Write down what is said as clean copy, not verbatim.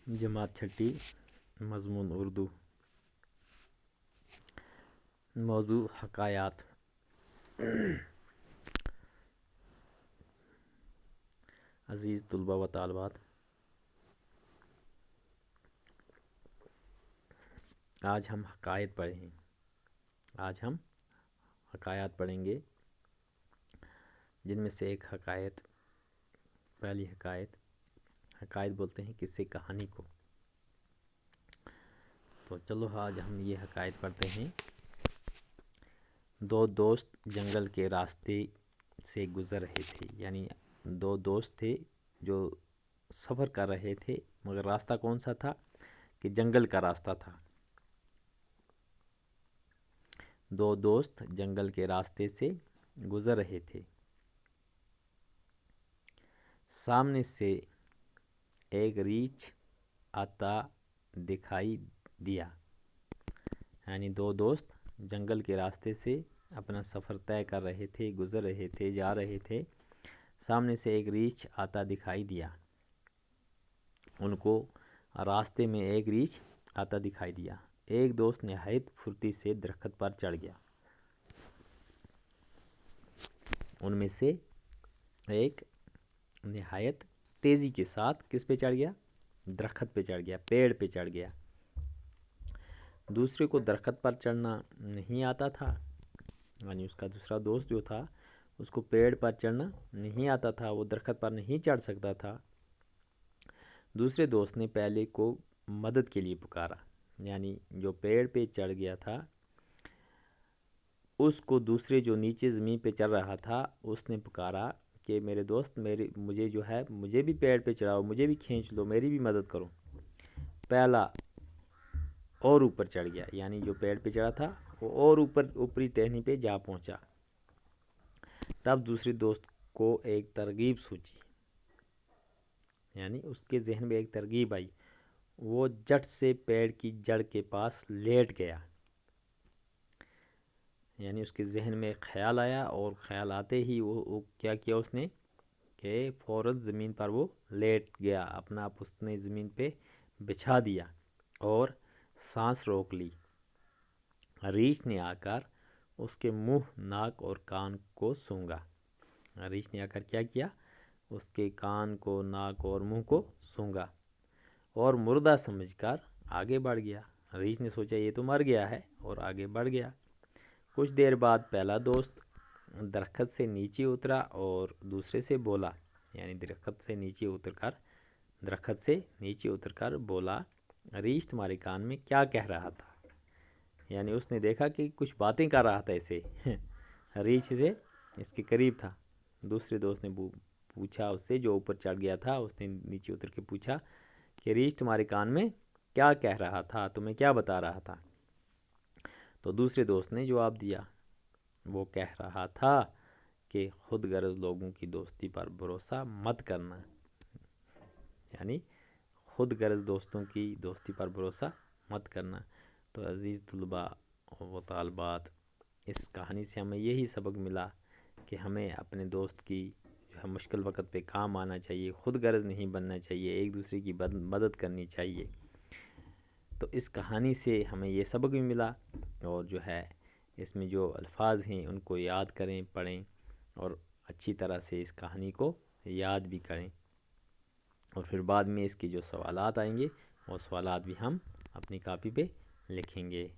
जमात छठी मज़मून उर्दू। मौजू हकायात। अज़ीज़ तुलबा व तालबात, आज हम हकायत पढ़ें। आज हम हकायात पढ़ेंगे, जिनमें से एक हकायत, पहली हकायत बोलते हैं किससे, कहानी को। तो चलो आज हम ये हकायत पढ़ते हैं। दो दोस्त जंगल के रास्ते से गुज़र रहे थे। यानी दो दोस्त थे जो सफ़र कर रहे थे, मगर रास्ता कौन सा था कि जंगल का रास्ता था। दो दोस्त जंगल के रास्ते से गुज़र रहे थे। सामने से एक रीछ आता दिखाई दिया। यानी दो दोस्त जंगल के रास्ते से अपना सफ़र तय कर रहे थे, गुज़र रहे थे, जा रहे थे। सामने से एक रीछ आता दिखाई दिया। उनको रास्ते में एक रीछ आता दिखाई दिया। एक दोस्त निहायत फुर्ती से दरख्त पर चढ़ गया। उनमें से एक निहायत तेज़ी के साथ किस पे चढ़ गया? दरख्त पे चढ़ गया, पेड़ पे चढ़ गया। दूसरे को दरख्त पर चढ़ना नहीं आता था। यानी उसका दूसरा दोस्त जो था, उसको पेड़ पर चढ़ना नहीं आता था, वो दरख्त पर नहीं चढ़ सकता था। दूसरे दोस्त ने पहले को मदद के लिए पुकारा। यानी जो पेड़ पे चढ़ गया था, उसको दूसरे जो नीचे ज़मीन पे चढ़ रहा था, उसने पुकारा कि मेरे दोस्त, मुझे भी पेड़ पे चढ़ाओ, मुझे भी खींच लो, मेरी भी मदद करो। पहला और ऊपर चढ़ गया। यानी जो पेड़ पे चढ़ा था वो और ऊपरी टहनी पे जा पहुंचा। तब दूसरे दोस्त को एक तरगीब सूझी। यानी उसके जहन में एक तरगीब आई। वो झट से पेड़ की जड़ के पास लेट गया। यानी उसके जहन में ख्याल आया, और ख्याल आते ही वो क्या किया उसने कि फ़ौरन ज़मीन पर वो लेट गया। अपना आप उसने ज़मीन पे बिछा दिया और सांस रोक ली। रीछ ने आकर उसके मुंह, नाक और कान को सूंघा। रीछ ने आकर क्या किया? उसके कान को, नाक और मुंह को सूंघा और मुर्दा समझकर आगे बढ़ गया। रीछ ने सोचा ये तो मर गया है, और आगे बढ़ गया। कुछ देर बाद पहला दोस्त दरख्त से नीचे उतरा और दूसरे से बोला। यानी दरख्त से नीचे उतरकर बोला, रीछ तुम्हारे कान में क्या कह रहा था? यानी उसने देखा कि कुछ बातें कर रहा था ऐसे। रीछ से इसके करीब था। दूसरे दोस्त ने पूछा उससे, जो ऊपर चढ़ गया था, उसने नीचे उतर के पूछा कि रीछ तुम्हारे कान में क्या कह रहा था, तुम्हें क्या बता रहा था? तो दूसरे दोस्त ने जवाब दिया, वो कह रहा था कि खुद गर्ज लोगों की दोस्ती पर भरोसा मत करना। यानी खुद गर्ज दोस्तों की दोस्ती पर भरोसा मत करना। तो अज़ीज़ तुलबा व तालबात, इस कहानी से हमें यही सबक मिला कि हमें अपने दोस्त की जो है मुश्किल वक़्त पे काम आना चाहिए, खुद गर्ज नहीं बनना चाहिए, एक दूसरे की मदद करनी चाहिए। तो इस कहानी से हमें ये सबक भी मिला, और जो है इसमें जो अल्फाज हैं उनको याद करें, पढ़ें, और अच्छी तरह से इस कहानी को याद भी करें। और फिर बाद में इसके जो सवालात आएंगे, वो सवालात भी हम अपनी कापी पे लिखेंगे।